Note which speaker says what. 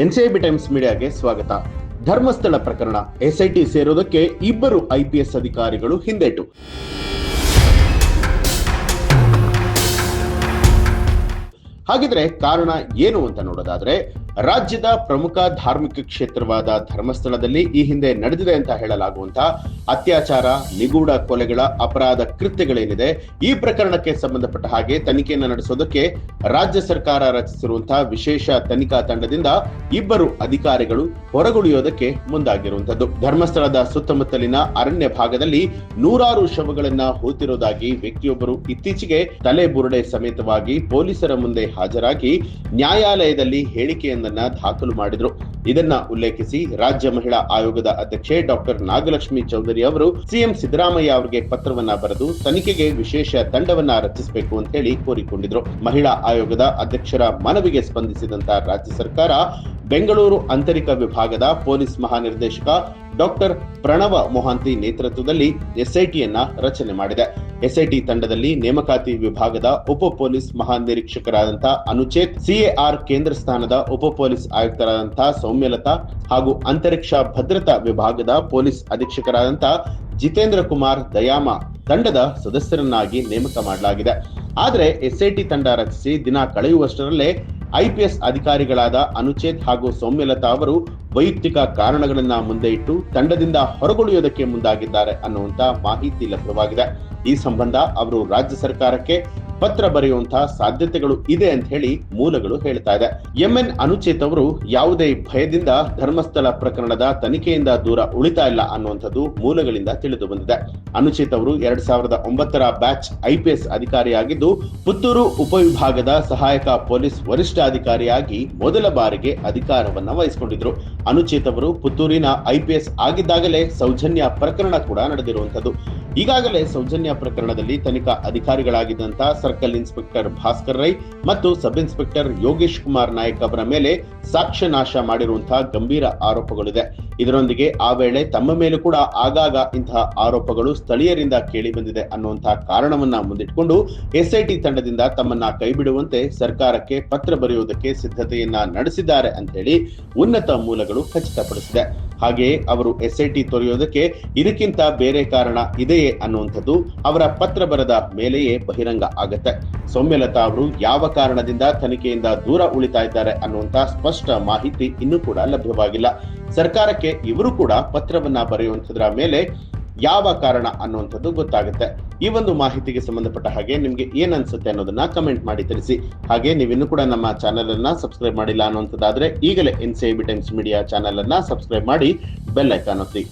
Speaker 1: NCIB times ಮೀಡಿಯಾಗೆ ಸ್ವಾಗತ. ಧರ್ಮಸ್ಥಳ ಪ್ರಕರಣ SIT ಸೇರೋದಕ್ಕೆ ಇಬ್ಬರು ಐಪಿಎಸ್ ಅಧಿಕಾರಿಗಳು ಹಿಂದೇಟು. ಹಾಗಿದ್ರೆ ಕಾರಣ ಏನು ಅಂತ ನೋಡೋದಾದ್ರೆ, ರಾಜ್ಯದ ಪ್ರಮುಖ ಧಾರ್ಮಿಕ ಕ್ಷೇತ್ರವಾದ ಧರ್ಮಸ್ಥಳದಲ್ಲಿ ಈ ಹಿಂದೆ ನಡೆದಿದೆ ಅಂತ ಹೇಳಲಾಗುವಂತಹ ಅತ್ಯಾಚಾರ, ನಿಗೂಢ ಕೊಲೆಗಳ ಅಪರಾಧ ಕೃತ್ಯಗಳೇನಿದೆ, ಈ ಪ್ರಕರಣಕ್ಕೆ ಸಂಬಂಧಪಟ್ಟ ಹಾಗೆ ತನಿಖೆಯನ್ನು ನಡೆಸೋದಕ್ಕೆ ರಾಜ್ಯ ಸರ್ಕಾರ ರಚಿಸಿರುವಂತಹ ವಿಶೇಷ ತನಿಖಾ ತಂಡದಿಂದ ಇಬ್ಬರು ಅಧಿಕಾರಿಗಳು ಹೊರಗುಳಿಯೋದಕ್ಕೆ ಮುಂದಾಗಿರುವಂತದ್ದು. ಧರ್ಮಸ್ಥಳದ ಸುತ್ತಮುತ್ತಲಿನ ಅರಣ್ಯ ಭಾಗದಲ್ಲಿ ನೂರಾರು ಶವಗಳನ್ನ ಹೂತಿರುವುದಾಗಿ ವ್ಯಕ್ತಿಯೊಬ್ಬರು ಇತ್ತೀಚೆಗೆ ತಲೆ ಬುರುಡೆ ಸಮೇತವಾಗಿ ಪೊಲೀಸರ ಮುಂದೆ ಹಾಜರಾಗಿ ನ್ಯಾಯಾಲಯದಲ್ಲಿ ಹೇಳಿಕೆಯೊಂದನ್ನ ದಾಖಲು ಮಾಡಿದ್ರು. ಇದನ್ನ ಉಲ್ಲೇಖಿಸಿ ರಾಜ್ಯ ಮಹಿಳಾ ಆಯೋಗದ ಅಧ್ಯಕ್ಷೆ ಡಾಕ್ಟರ್ ನಾಗಲಕ್ಷ್ಮಿ ಚೌಧರಿ ಅವರು ಸಿಎಂ ಸಿದ್ದರಾಮಯ್ಯ ಅವರಿಗೆ ಪತ್ರವನ್ನ ಬರೆದು ತನಿಖೆಗೆ ವಿಶೇಷ ತಂಡವನ್ನ ರಚಿಸಬೇಕು ಅಂತ ಹೇಳಿ ಕೋರಿಕೊಂಡಿದ್ರು. ಮಹಿಳಾ ಆಯೋಗದ ಅಧ್ಯಕ್ಷರ ಮನವಿಗೆ ಸ್ಪಂದಿಸಿದಂತ ರಾಜ್ಯ ಸರ್ಕಾರ ಬೆಂಗಳೂರು ಆಂತರಿಕ ವಿಭಾಗದ ಪೊಲೀಸ್ ಮಹಾನಿರ್ದೇಶಕ ಡಾಕ್ಟರ್ ಪ್ರಣವ ಮೊಹಾಂತಿ ನೇತೃತ್ವದಲ್ಲಿ ಎಸ್ಐಟಿಯನ್ನ ರಚನೆ ಮಾಡಿದೆ. ಎಸ್ಐಟಿ ತಂಡದಲ್ಲಿ ನೇಮಕಾತಿ ವಿಭಾಗದ ಉಪ ಪೊಲೀಸ್ ಮಹಾನಿರೀಕ್ಷಕರಾದಂತಹ ಅನುಚೇತ್, ಸಿಎಆರ್ ಕೇಂದ್ರ ಸ್ಥಾನದ ಉಪ ಪೊಲೀಸ್ ಆಯುಕ್ತರಾದಂತಹ ಸೌಮ್ಯಲತಾ ಹಾಗೂ ಅಂತರಿಕ್ಷ ಭದ್ರತಾ ವಿಭಾಗದ ಪೊಲೀಸ್ ಅಧೀಕ್ಷಕರಾದಂತಹ ಜಿತೇಂದ್ರ ಕುಮಾರ್ ದಯಾಮ ತಂಡದ ಸದಸ್ಯರನ್ನಾಗಿ ನೇಮಕ ಮಾಡಲಾಗಿದೆ. ಆದರೆ ಎಸ್ಐಟಿ ತಂಡ ರಚಿಸಿ ದಿನ ಕಳೆಯುವಷ್ಟರಲ್ಲೇ ಐಪಿಎಸ್ ಅಧಿಕಾರಿಗಳಾದ ಅನುಚೇತ್ ಹಾಗೂ ಸೌಮ್ಯಲತಾ ಅವರು ವೈಯಕ್ತಿಕ ಕಾರಣಗಳನ್ನ ಮುಂದೆ ಇಟ್ಟು ತಂಡದಿಂದ ಹೊರಗುಳಿಯೋದಕ್ಕೆ ಮುಂದಾಗಿದ್ದಾರೆ ಅನ್ನುವಂತ ಮಾಹಿತಿ ಲಭ್ಯವಾಗಿದೆ. ಈ ಸಂಬಂಧ ಅವರು ರಾಜ್ಯ ಸರ್ಕಾರಕ್ಕೆ ಪತ್ರ ಬರೆಯುವಂತಹ ಸಾಧ್ಯತೆಗಳು ಇದೆ ಅಂತ ಹೇಳಿ ಮೂಲಗಳು ಹೇಳ್ತಾ ಇದೆ. ಎಂಎನ್ ಅನುಚೇತ್ ಅವರು ಯಾವುದೇ ಭಯದಿಂದ ಧರ್ಮಸ್ಥಳ ಪ್ರಕರಣದ ತನಿಖೆಯಿಂದ ದೂರ ಉಳಿತಾ ಇಲ್ಲ ಅನ್ನುವಂಥದ್ದು ಮೂಲಗಳಿಂದ ತಿಳಿದು ಬಂದಿದೆ. ಅನುಚೇತ್ ಅವರು 2009ರ ಬ್ಯಾಚ್ ಐಪಿಎಸ್ ಅಧಿಕಾರಿಯಾಗಿದ್ದು, ಪುತ್ತೂರು ಉಪವಿಭಾಗದ ಸಹಾಯಕ ಪೊಲೀಸ್ ವರಿಷ್ಠಾಧಿಕಾರಿಯಾಗಿ ಮೊದಲ ಬಾರಿಗೆ ಅಧಿಕಾರವನ್ನ ವಹಿಸಿಕೊಂಡಿದ್ರು. ಅನುಚೇತ್ ಅವರು ಪುತ್ತೂರಿನ ಐಪಿಎಸ್ ಆಗಿದ್ದಾಗಲೇ ಸೌಜನ್ಯ ಪ್ರಕರಣ ಕೂಡ ನಡೆದಿರುವಂತದ್ದು. ಈಗಾಗಲೇ ಸೌಜನ್ಯ ಪ್ರಕರಣದಲ್ಲಿ ತನಿಖಾ ಅಧಿಕಾರಿಗಳಾಗಿದ್ದಂತಹ ಸರ್ಕಲ್ ಇನ್ಸ್ಪೆಕ್ಟರ್ ಭಾಸ್ಕರ್ ರೈ ಮತ್ತು ಸಬ್ ಇನ್ಸ್ಪೆಕ್ಟರ್ ಯೋಗೇಶ್ ಕುಮಾರ್ ನಾಯಕ್ ಅವರ ಮೇಲೆ ಸಾಕ್ಷ್ಯ ನಾಶ ಮಾಡಿರುವಂತಹ ಗಂಭೀರ ಆರೋಪಗಳಿದೆ. ಇದರೊಂದಿಗೆ ಆ ವೇಳೆ ತಮ್ಮ ಮೇಲೂ ಕೂಡ ಆಗಾಗ ಇಂತಹ ಆರೋಪಗಳು ಸ್ಥಳೀಯರಿಂದ ಕೇಳಿ ಬಂದಿದೆ ಅನ್ನುವಂತಹ ಕಾರಣವನ್ನ ಮುಂದಿಟ್ಟುಕೊಂಡು ಎಸ್ಐಟಿ ತಂಡದಿಂದ ತಮ್ಮನ್ನ ಕೈಬಿಡುವಂತೆ ಸರ್ಕಾರಕ್ಕೆ ಪತ್ರ ಬರೆಯುವುದಕ್ಕೆ ಸಿದ್ಧತೆಯನ್ನ ನಡೆಸಿದ್ದಾರೆ ಅಂತ ಹೇಳಿ ಉನ್ನತ ಮೂಲಗಳು ಖಚಿತಪಡಿಸಿದೆ. ಹಾಗೆಯೇ ಅವರು ಎಸ್ಐಟಿ ತೊರೆಯೋದಕ್ಕೆ ಇದಕ್ಕಿಂತ ಬೇರೆ ಕಾರಣ ಇದೆಯೇ ಅನ್ನುವಂಥದ್ದು ಅವರ ಪತ್ರ ಬರೆದ ಮೇಲೆಯೇ ಬಹಿರಂಗ ಆಗತ್ತೆ. ಸೌಮ್ಯಲತಾ ಅವರು ಯಾವ ಕಾರಣದಿಂದ ತನಿಖೆಯಿಂದ ದೂರ ಉಳಿತಾ ಇದ್ದಾರೆ ಅನ್ನುವಂತಹ ಸ್ಪಷ್ಟ ಮಾಹಿತಿ ಇನ್ನೂ ಕೂಡ ಲಭ್ಯವಾಗಿಲ್ಲ. ಸರ್ಕಾರಕ್ಕೆ ಇವರು ಕೂಡ ಪತ್ರವನ್ನ ಬರೆಯುವಂತದ್ರ ಮೇಲೆ ಯಾವ ಕಾರಣ ಅನ್ನುವಂಥದ್ದು ಗೊತ್ತಾಗುತ್ತೆ. ಈ ಒಂದು ಮಾಹಿತಿಗೆ ಸಂಬಂಧಪಟ್ಟ ಹಾಗೆ ನಿಮ್ಗೆ ಏನ್ ಅನ್ಸುತ್ತೆ ಅನ್ನೋದನ್ನ ಕಮೆಂಟ್ ಮಾಡಿ ತಿಳಿಸಿ. ಹಾಗೆ ನೀವಿನ್ನೂ ಕೂಡ ನಮ್ಮ ಚಾನೆಲ್ ಅನ್ನ ಸಬ್ಸ್ಕ್ರೈಬ್ ಮಾಡಿಲ್ಲ ಅನ್ನುವಂಥದ್ದಾದ್ರೆ ಈಗಲೇ ಎನ್ಸಿಐಬಿ ಟೈಮ್ಸ್ ಮೀಡಿಯಾ ಚಾನೆಲ್ ಅನ್ನ ಸಬ್ಸ್ಕ್ರೈಬ್ ಮಾಡಿ ಬೆಲ್ ಐಕಾನ್ ಒತ್ತಿ.